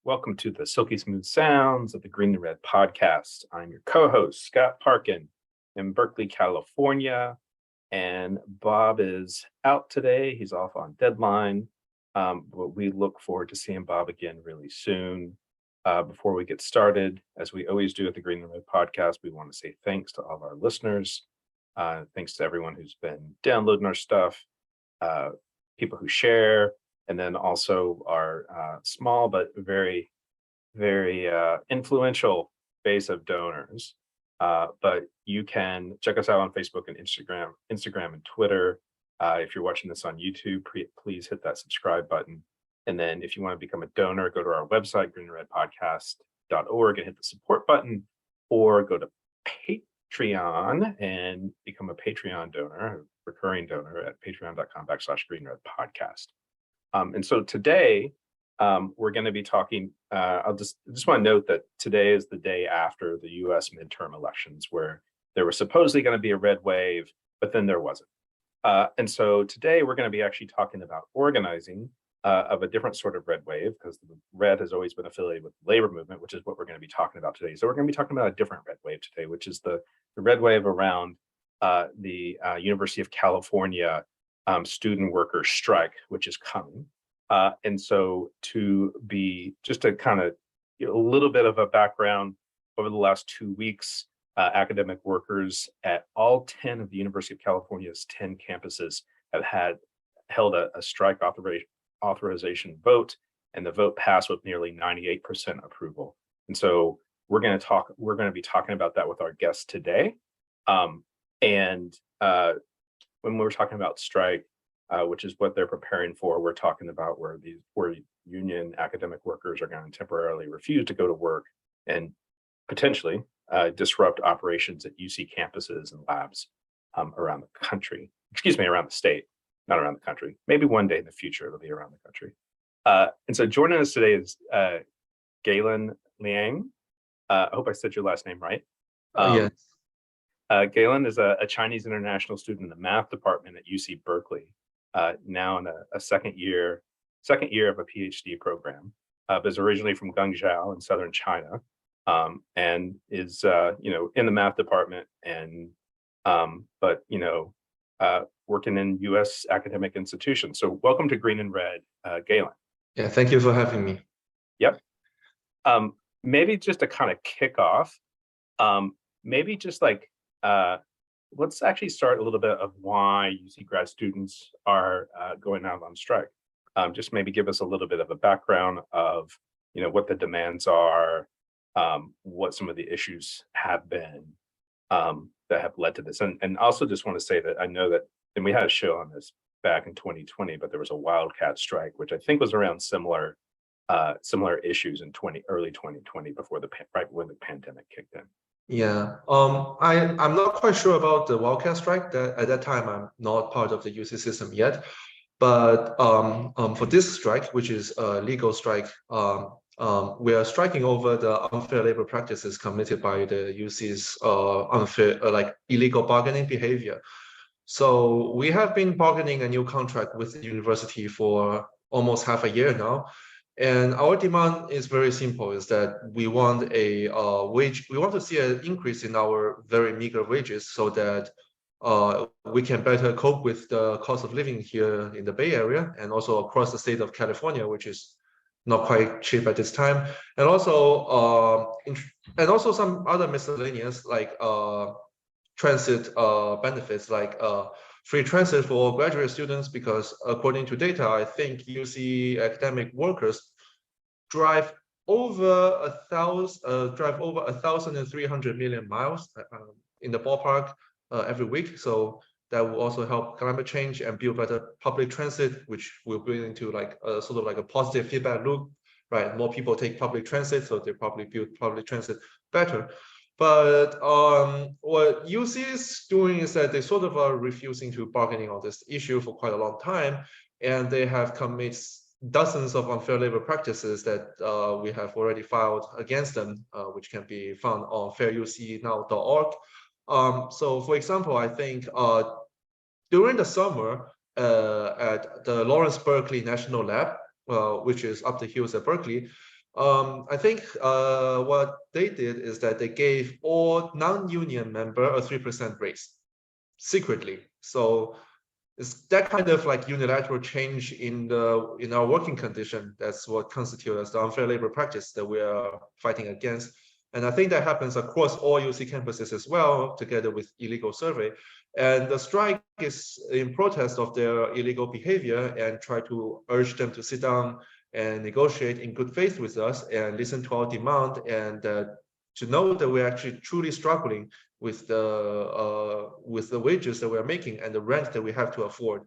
Welcome to the Silky Smooth Sounds of the Green and Red podcast. I'm your co-host, Scott Parkin, in Berkeley, California, and Bob is out today. He's off on deadline, but we look forward to seeing Bob again really soon. Before we get started, as we always do at the Green and Red podcast, we want to say thanks to all of our listeners. Thanks to everyone who's been downloading our stuff, people who share, and then also our small but very, very influential base of donors. But you can check us out on Facebook and Instagram and Twitter. If you're watching this on YouTube, please hit that subscribe button. And then if you want to become a donor, go to our website, greenandredpodcast.org, and hit the support button, or go to Patreon and become a Patreon donor, a recurring donor at patreon.com/greenredpodcast. And so today, we're going to be talking, I just want to note that today is the day after the US midterm elections, where there was supposedly going to be a red wave, but then there wasn't. And so today we're going to be actually talking about organizing of a different sort of red wave, because the red has always been affiliated with the labor movement, which is what we're going to be talking about today. So we're going to be talking about a different red wave today, which is the red wave around the University of California student worker strike, which is coming. And so to kind of a little bit of a background, over the last 2 weeks, academic workers at all 10 of the University of California's 10 campuses have held a strike authorization vote, and the vote passed with nearly 98% approval. And so we're going to be talking about that with our guest today. When we're talking about strike, which is what they're preparing for, we're talking about where union academic workers are going to temporarily refuse to go to work and potentially disrupt operations at UC campuses and labs around the country. Around the state, not around the country. Maybe one day in the future it'll be around the country. And so joining us today is Galen Liang. I hope I said your last name right. Yes. Galen is a Chinese international student in the math department at UC Berkeley, now in a second year of a Ph.D. program, but is originally from Guangzhou in southern China, and is in the math department, and working in U.S. academic institutions. So welcome to Green and Red, Galen. Yeah, thank you for having me. Yep. Maybe just to kind of kick off, let's actually start a little bit of why UC grad students are going out on strike. Just maybe give us a little bit of a background of what the demands are, what some of the issues have been that have led to this. And also just want to say that I know that, and we had a show on this back in 2020, but there was a wildcat strike, which I think was around similar issues in early 2020, right when the pandemic kicked in. Yeah, I'm not quite sure about the wildcat strike. At that time, I'm not part of the UC system yet. But for this strike, which is a legal strike, we are striking over the unfair labor practices committed by the UC's illegal bargaining behavior. So we have been bargaining a new contract with the university for almost half a year now. And our demand is very simple, is that we want we want to see an increase in our very meager wages so that we can better cope with the cost of living here in the Bay Area and also across the state of California, which is not quite cheap at this time. And also some other miscellaneous like transit benefits, like free transit for graduate students, because according to data, I think UC academic workers drive over 1,300 million miles in the ballpark every week. So that will also help climate change and build better public transit, which will bring into a positive feedback loop, right? More people take public transit, so they probably build public transit better. But what UC is doing is that they sort of are refusing to bargaining on this issue for quite a long time, and they have committed dozens of unfair labor practices that we have already filed against them, which can be found on fairucnow.org. So, for example, I think during the summer at the Lawrence Berkeley National Lab, which is up the hills at Berkeley, I think what they did is that they gave all non-union member a 3% raise secretly. So it's that kind of like unilateral change in our working condition. That's what constitutes as the unfair labor practice that we are fighting against. And I think that happens across all UC campuses as well, together with illegal survey. And the strike is in protest of their illegal behavior and try to urge them to sit down and negotiate in good faith with us and listen to our demand and to know that we're actually truly struggling with the wages that we're making and the rent that we have to afford.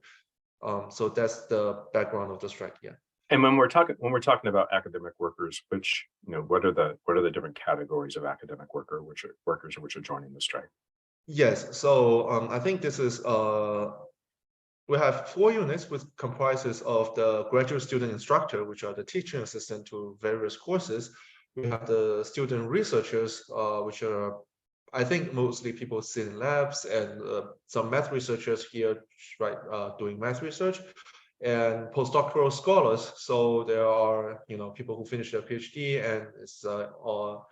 So that's the background of the strike. Yeah. And when we're talking about academic workers, which, what are the different categories of academic workers which are joining the strike? Yes. So I think this is we have 4 units, which comprises of the graduate student instructor, which are the teaching assistant to various courses. We have the student researchers, which are, I think, mostly people sit in labs, and some math researchers here, right, doing math research, and postdoctoral scholars. So there are, people who finish their Ph.D. and is or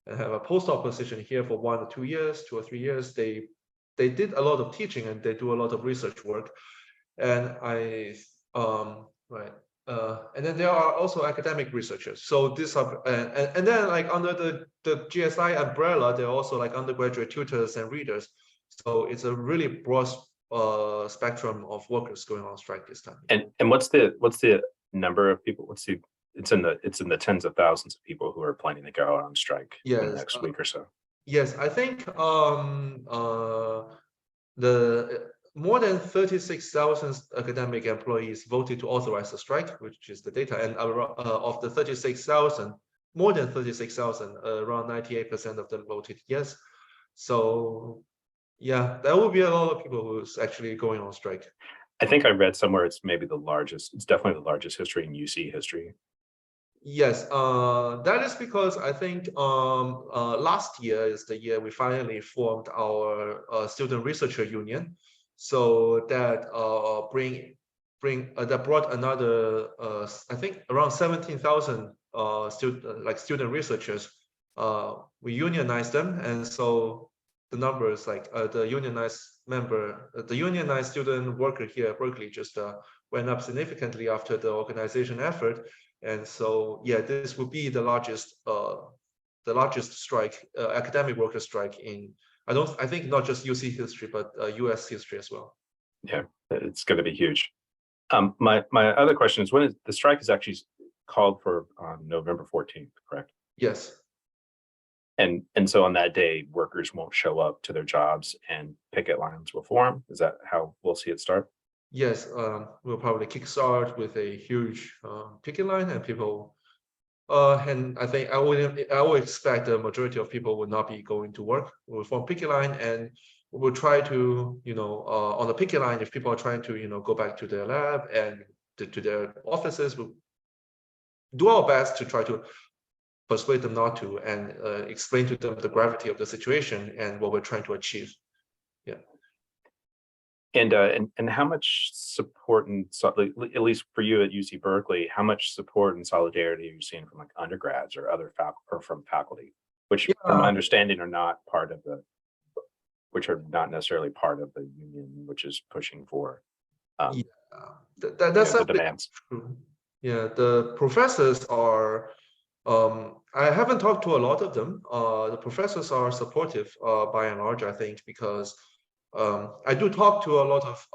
have a postdoc position here for 1 or 2 years, 2 or 3 years. They did a lot of teaching and they do a lot of research work. And and then there are also academic researchers. So these are and then like under the GSI umbrella, there are also like undergraduate tutors and readers. So it's a really broad spectrum of workers going on strike this time. And what's the number of people? It's in the tens of thousands of people who are planning to go out on strike in the next week or so. Yes, I think the more than 36,000 academic employees voted to authorize the strike, which is the data. And of the 36,000, more than 36,000, around 98% of them voted yes. So yeah, there will be a lot of people who's actually going on strike. I think I read somewhere it's maybe the largest. It's definitely the largest history in UC history. Yes, that is because I think last year is the year we finally formed our student researcher union. So that that brought another I think around 17,000 student researchers. We unionized them, and so the numbers like the unionized student worker here at Berkeley just went up significantly after the organization effort. And so, yeah, this would be the largest strike, academic worker strike in, I think not just UC history, but US history as well. Yeah, it's going to be huge. My other question is, when is the strike is actually called for on November 14th, correct? Yes. And so on that day, workers won't show up to their jobs and picket lines will form. Is that how we'll see it start? Yes, we'll probably kickstart with a huge picket line, and people, and I think I would expect the majority of people would not be going to work. We'll form picket line, and we'll try to, on the picket line, if people are trying to, go back to their lab and to their offices, we'll do our best to try to persuade them not to, and explain to them the gravity of the situation and what we're trying to achieve. Yeah. And how much support and at least for you at UC Berkeley, how much support and solidarity are you seeing from like undergrads or other or from faculty, which from my understanding are not necessarily part of the union, which is pushing for that's the demands. True. Yeah, the professors are. I haven't talked to a lot of them. The professors are supportive by and large, I think, because I do talk to a lot of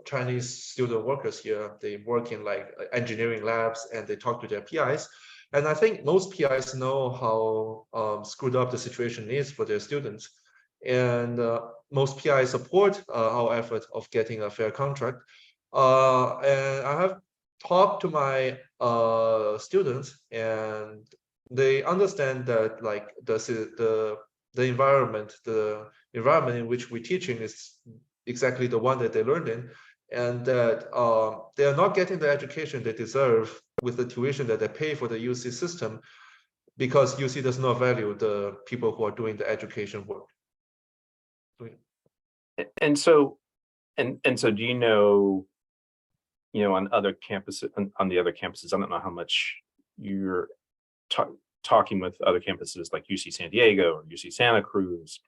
Chinese student workers here. They work in like engineering labs and they talk to their PIs. And I think most PIs know how screwed up the situation is for their students. And most PIs support our effort of getting a fair contract. And I have talked to my students, and they understand that like the environment in which we're teaching is exactly the one that they learned in, and that they are not getting the education they deserve with the tuition that they pay for the UC system, because UC does not value the people who are doing the education work. And so do you know, on other campuses, I don't know how much you're talking with other campuses like UC San Diego or UC Santa Cruz.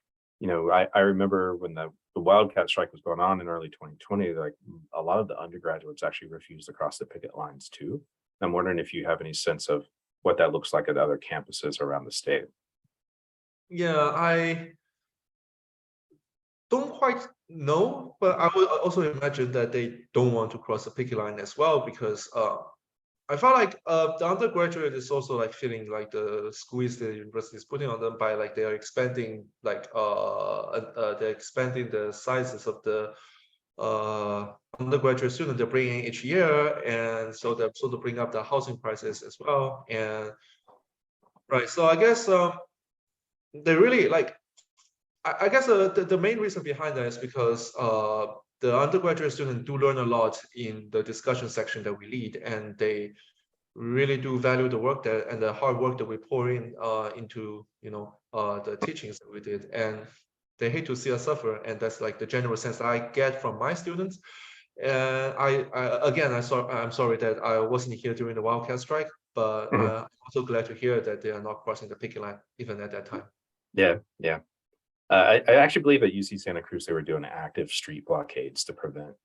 I remember when the wildcat strike was going on in early 2020, like a lot of the undergraduates actually refused to cross the picket lines too. I'm wondering if you have any sense of what that looks like at other campuses around the state. Yeah, I don't quite know, but I would also imagine that they don't want to cross the picket line as well, because I felt like the undergraduate is also like feeling like the squeeze the university is putting on them by like they are expanding they're expanding the sizes of the undergraduate student they're bringing each year, and so they're sort of bring up the housing prices as well. And right, so I guess they really like. I guess the main reason behind that is because the undergraduate students do learn a lot in the discussion section that we lead, and they really do value the work that and the hard work that we pour in into the teachings that we did, and they hate to see us suffer. And that's like the general sense that I get from my students. And I'm sorry that I wasn't here during the wildcat strike, but Mhm. I'm also glad to hear that they are not crossing the picket line even at that time. Yeah, yeah. I actually believe at UC Santa Cruz they were doing active street blockades to prevent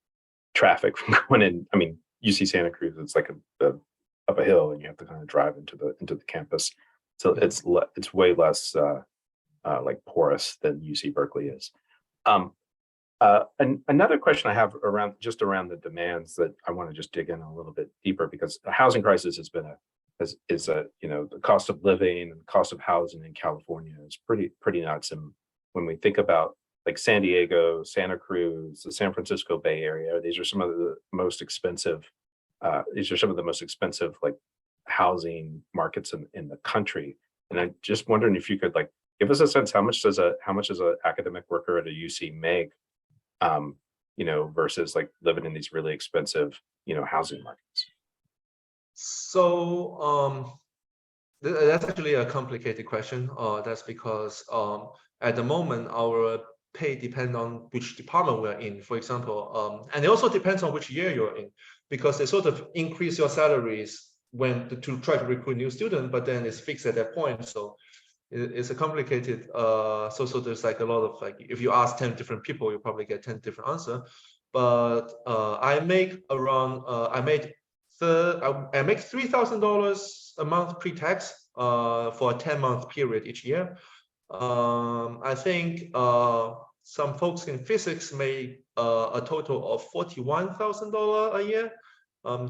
traffic from going in. I mean, UC Santa Cruz, it's like up a hill, and you have to kind of drive into the campus, so Yeah. it's way less like porous than UC Berkeley is. And another question I have around the demands that I want to just dig in a little bit deeper, because the housing crisis has been the cost of living and cost of housing in California is pretty nuts. And when we think about like San Diego, Santa Cruz, the San Francisco Bay Area, these are some of the most expensive. These are some of the most expensive like housing markets in the country. And I'm just wondering if you could like give us a sense, how much does an academic worker at a UC make, versus like living in these really expensive, housing markets? So that's actually a complicated question. That's because at the moment our pay depends on which department we're in. For example, and it also depends on which year you're in, because they sort of increase your salaries to try to recruit new students, but then it's fixed at that point. So it's a complicated. So there's like a lot of like, if you ask 10 different people, you probably get 10 different answers. But I make around I make $3,000 a month pre-tax for a 10-month period each year. I think some folks in physics make a total of $41,000 a year.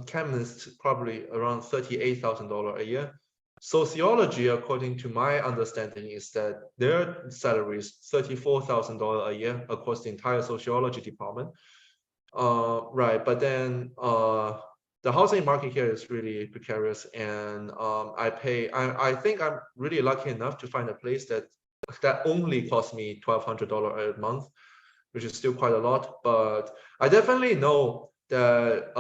Chemists probably around $38,000 a year. Sociology, according to my understanding, is that their salary is $34,000 a year across the entire sociology department. Right, but then the housing market here is really precarious, and I think I'm really lucky enough to find a place that only costs me $1,200 a month, which is still quite a lot. But I definitely know that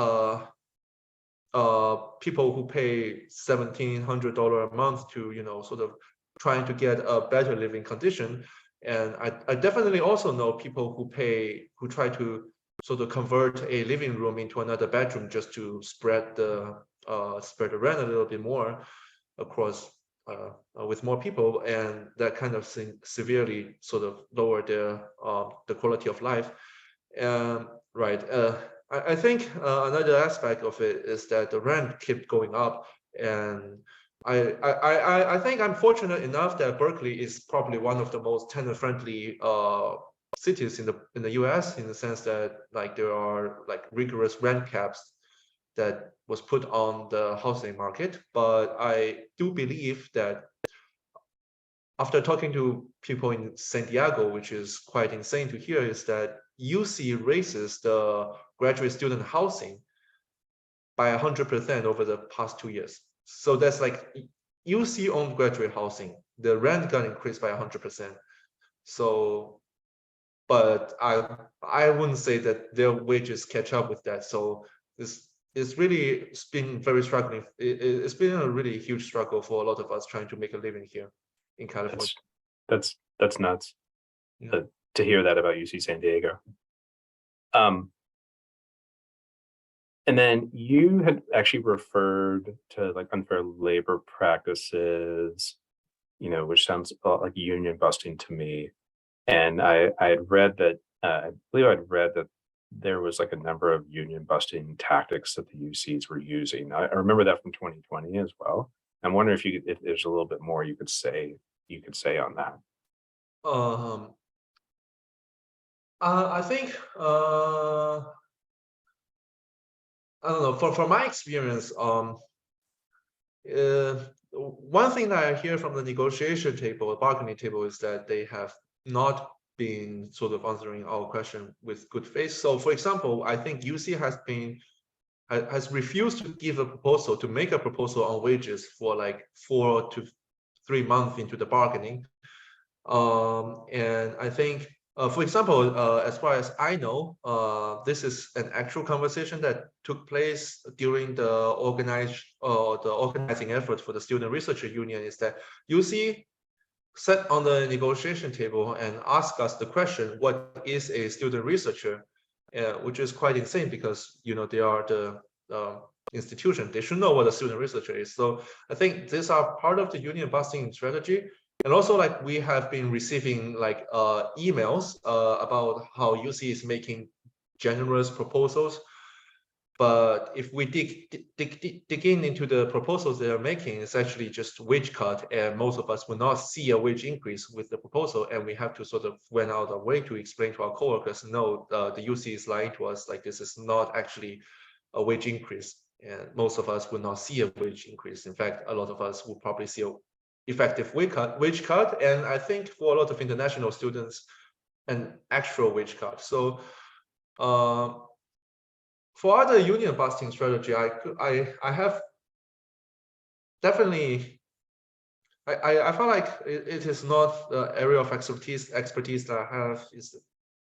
people who pay $1,700 a month to sort of trying to get a better living condition, and I definitely also know people who try to sort of convert a living room into another bedroom just to spread the rent a little bit more across with more people, and that kind of severely sort of lower the quality of life. Right. I think another aspect of it is that the rent kept going up, and I think I'm fortunate enough that Berkeley is probably one of the most tenant-friendly cities in the US, in the sense that like there are like rigorous rent caps that was put on the housing market. But I do believe that after talking to people in San Diego, which is quite insane to hear, is that UC raises the graduate student housing by 100% over the past 2 years. So that's like UC owned graduate housing, the rent got increased by 100%. So, but I wouldn't say that their wages catch up with that. So it's been very struggling. It's been a really huge struggle for a lot of us trying to make a living here in California. That's nuts. Yeah. To hear that about UC San Diego. And then you had actually referred to like unfair labor practices, which sounds a lot like union busting to me. And I had read that I believe I'd read that there was like a number of union busting tactics that the UCs were using. I remember that from 2020 as well. I'm wondering if there's a little bit more you could say on that. Um, I think I don't know. From my experience, one thing that I hear from the negotiation table, the bargaining table, is that they have not been sort of answering our question with good faith. So, for example, I think UC has refused to give a proposal, to make a proposal on wages for like 4 to 3 months into the bargaining. And I think, for example, as far as I know, this is an actual conversation that took place during the organizing effort for the Student Researcher Union. Is that UC sat on the negotiation table and asked us the question, "What is a student researcher?" Which is quite insane because they are the institution. They should know what a student researcher is. So I think these are part of the union busting strategy. And also, like, we have been receiving like emails about how UC is making generous proposals. But if we dig in into the proposals they are making, it's actually just wage cut, and most of us will not see a wage increase with the proposal, and we have to sort of went out of way to explain to our coworkers, no, the UC is lying to us, like this is not actually a wage increase, and most of us will not see a wage increase. In fact, a lot of us will probably see a effective wage cut, and I think for a lot of international students, an actual wage cut. So for other union busting strategy, I have definitely I feel like it is not the area of expertise that I have. Is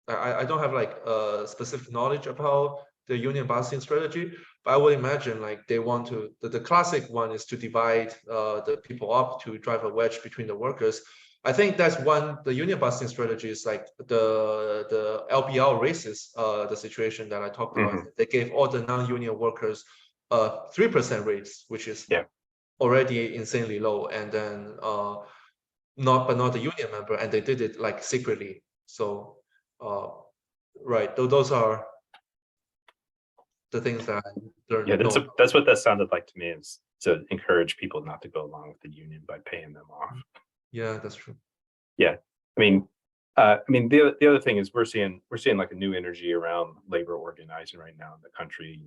I don't have like a specific knowledge about the union busting strategy, but I would imagine like they want to, the classic one is to divide the people up to drive a wedge between the workers. I think that's one, the union busting strategy is like the LBL raises the situation that I talked about. Hmm. They gave all the non-union workers 3% raise, which is Yeah. already insanely low, and then not the union member, and they did it like secretly. So right, those are the things that I Yeah, learned. that's No, that's what that sounded like to me, is to encourage people not to go along with the union by paying them off. yeah, that's true. Yeah. The other thing is we're seeing like a new energy around labor organizing right now in the country,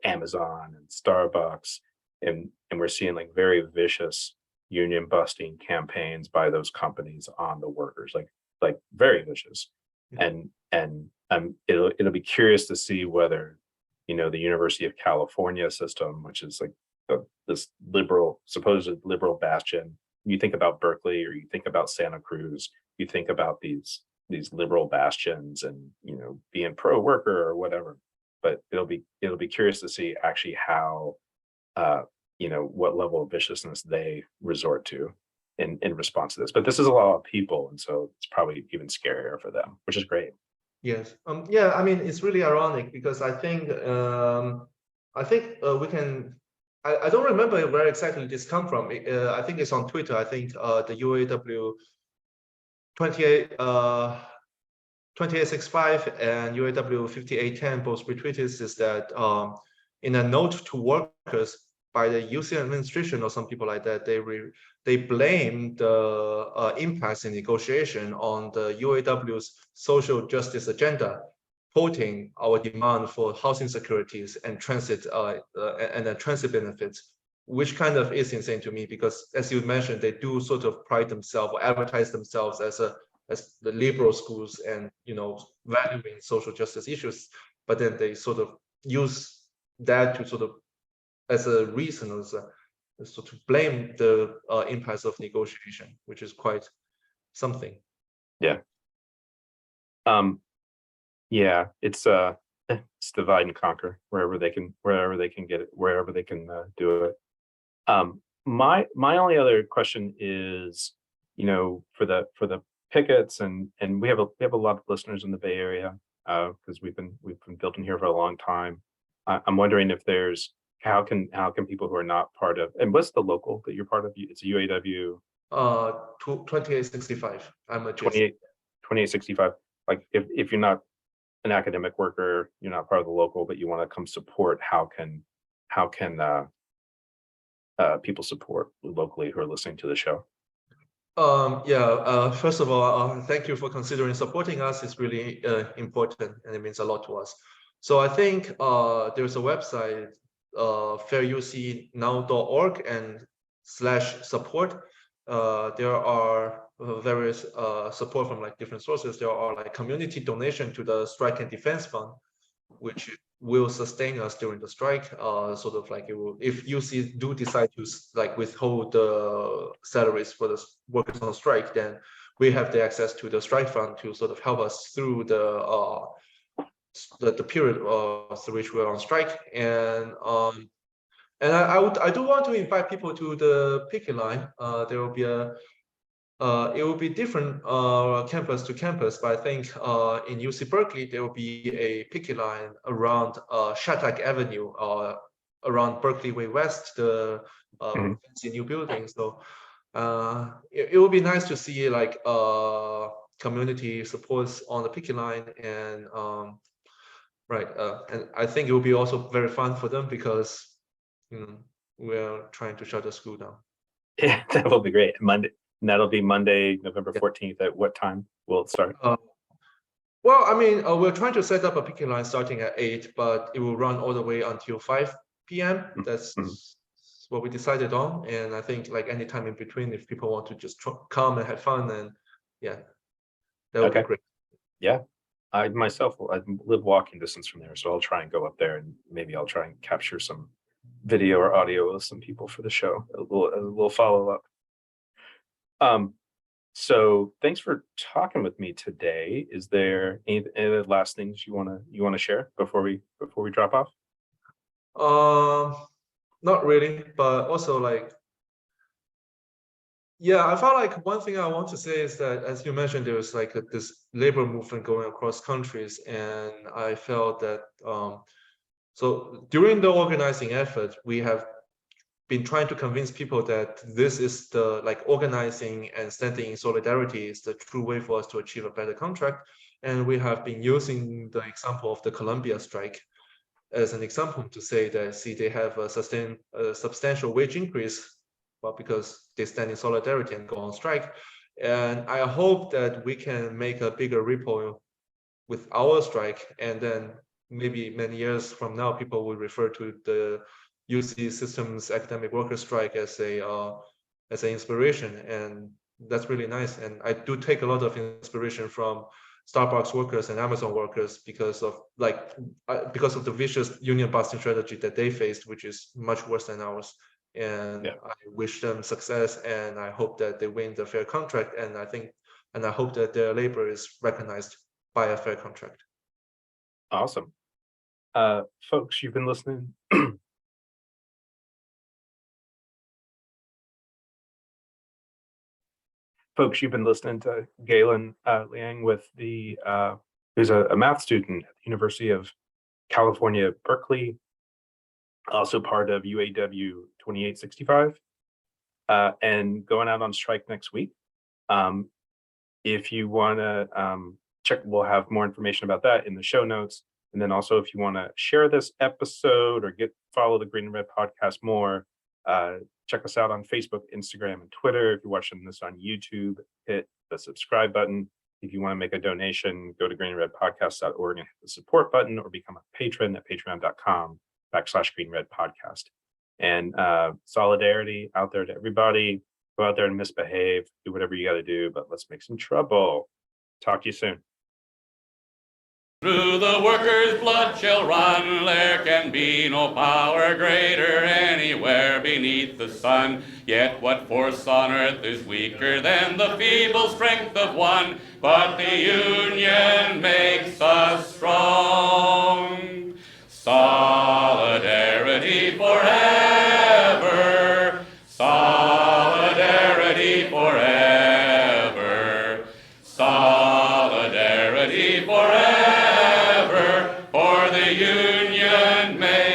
Amazon and Starbucks, and we're seeing like very vicious union busting campaigns by those companies on the workers, like very vicious. Yeah. And it'll be curious to see whether, the University of California system, which is like this supposed liberal bastion. You think about Berkeley or you think about Santa Cruz, you think about these liberal bastions and being pro worker or whatever. But it'll be curious to see actually how what level of viciousness they resort to in response to this. But this is a lot of people, and so it's probably even scarier for them, which is great. Yes. Yeah, I mean, it's really ironic because I think we can. I don't remember where exactly this come from. I think it's on Twitter. I think the UAW 28 2865 and UAW 5810 both retweeted is that in a note to workers by the UC administration or some people like that, they blame the impasse in negotiation on the UAW's social justice agenda, quoting our demand for housing securities and transit transit benefits, which kind of is insane to me because, as you mentioned, they do sort of pride themselves or advertise themselves as the liberal schools and valuing social justice issues, but then they sort of use that to sort of as a reason so to blame the impasse of negotiation, which is quite something. Yeah. Yeah, it's divide and conquer wherever they can get it, wherever they can do it. My only other question is, for the pickets, and we have a lot of listeners in the Bay Area, because we've been building here for a long time. I'm wondering if there's how can people who are not part of, and what's the local that you're part of? It's UAW 2865. I'm a 28 2865. Like if you're not an academic worker, you're not part of the local, but you want to come support, how can people support locally who are listening to the show? First of all, thank you for considering supporting us. It's really important and it means a lot to us. So I think there's a website, fairucnow.org and /support. There are various support from like different sources. There are like community donation to the Strike and Defense Fund, which will sustain us during the strike. Sort of like it will, if UC do decide to like withhold the salaries for the workers on strike, then we have the access to the strike fund to sort of help us through the period through which we're on strike. And I do want to invite people to the picket line. There will be it will be different campus to campus, but I think in UC Berkeley, there will be a picket line around Shattuck Avenue, around Berkeley Way West, the fancy new building. So it will be nice to see like community supports on the picket line, and and I think it will be also very fun for them because we're trying to shut the school down. Yeah, that will be great. Monday. And that'll be Monday, November 14th. At what time will it start? Well, I mean, we're trying to set up a picket line starting at 8, but it will run all the way until 5 p.m. That's what we decided on. And I think like any time in between, if people want to just come and have fun, then yeah, that would be great. Yeah, I myself, I live walking distance from there, so I'll try and go up there and maybe I'll try and capture some video or audio with some people for the show. We'll follow up. So thanks for talking with me today. Is there any last things you wanna share before we drop off? Not really, but also like, yeah, I felt like one thing I want to say is that, as you mentioned, there's like this labor movement going across countries, and I felt that so during the organizing effort, we have been trying to convince people that this is the like organizing and standing in solidarity is the true way for us to achieve a better contract. And we have been using the example of the Columbia strike as an example to say that, see, they have a substantial wage increase, but because they stand in solidarity and go on strike. And I hope that we can make a bigger ripple with our strike, and then maybe many years from now, people will refer to the UC Systems Academic Workers Strike as an inspiration, and that's really nice. And I do take a lot of inspiration from Starbucks workers and Amazon workers because of the vicious union busting strategy that they faced, which is much worse than ours. And I wish them success, and I hope that they win the fair contract. And I hope that their labor is recognized by a fair contract. Awesome. Folks, you've been listening. Folks, you've been listening to Galen Liang who's a math student at the University of California, Berkeley, also part of UAW 2865, and going out on strike next week. If you want to check, we'll have more information about that in the show notes. And then also, if you want to share this episode or follow the Green and Red podcast more, check us out on Facebook, Instagram, and Twitter. If you're watching this on YouTube, hit the subscribe button. If you want to make a donation, go to greenandredpodcast.org and hit the support button, or become a patron at patreon.com/greenredpodcast. And solidarity out there to everybody. Go out there and misbehave. Do whatever you got to do, but let's make some trouble. Talk to you soon. Through the workers' blood shall run, there can be no power greater anywhere beneath the sun. Yet what force on earth is weaker than the feeble strength of one? But the union makes us strong. Solidarity forever, solidarity forever, solidarity forever. For the union may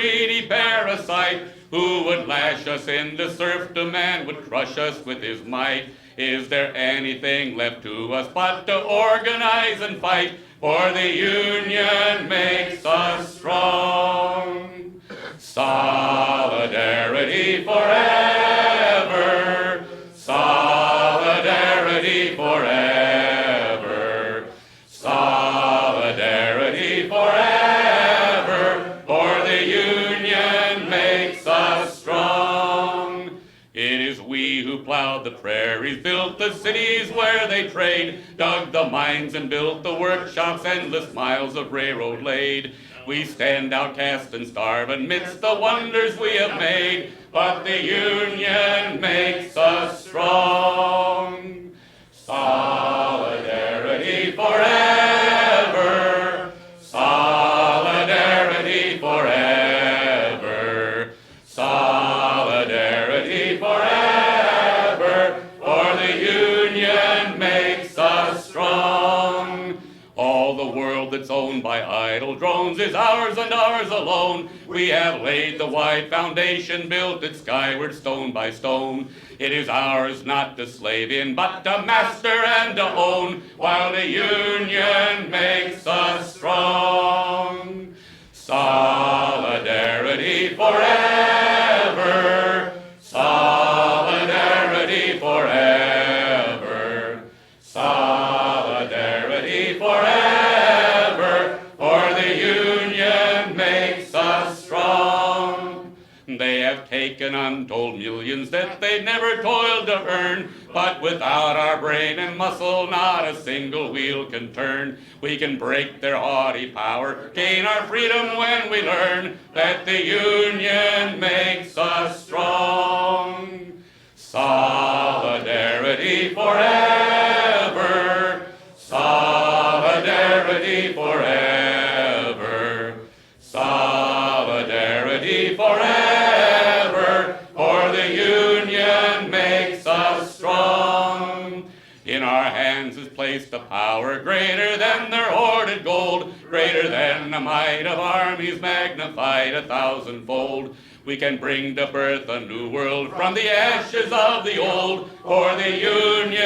greedy parasite who would lash us into serfdom and would crush us with his might. Is there anything left to us but to organize and fight? For the union makes us strong. Solidarity forever. Solidarity forever. Solidarity forever. For the union makes us strong. It is we who plowed the prairies, built the cities where they trade, dug the mines and built the workshops, endless miles of railroad laid. We stand outcast and starve amidst the wonders we have made, but the union makes us strong. Solidarity forever. Solidarity forever. Solidarity forever. For the union makes us strong. All the world that's owned by idle drones is ours and ours alone. We have laid the wide foundation, built it skyward stone by stone. It is ours not to slave in, but to master and to own, while the union makes us strong. Solidarity forever. Solidarity forever. Solidarity forever. For the union makes us strong. They have taken untold millions that they never toiled to earn, but without our brain and muscle, not a single wheel can turn. We can break their haughty power, gain our freedom when we learn that the union makes us strong. Solidarity forever. Solidarity forever. Solidarity forever. For the union makes us strong. In our hands is placed a power greater than their hoarded gold, greater than the might of armies magnified 1,000-fold. We can bring to birth a new world from the ashes of the old, for the union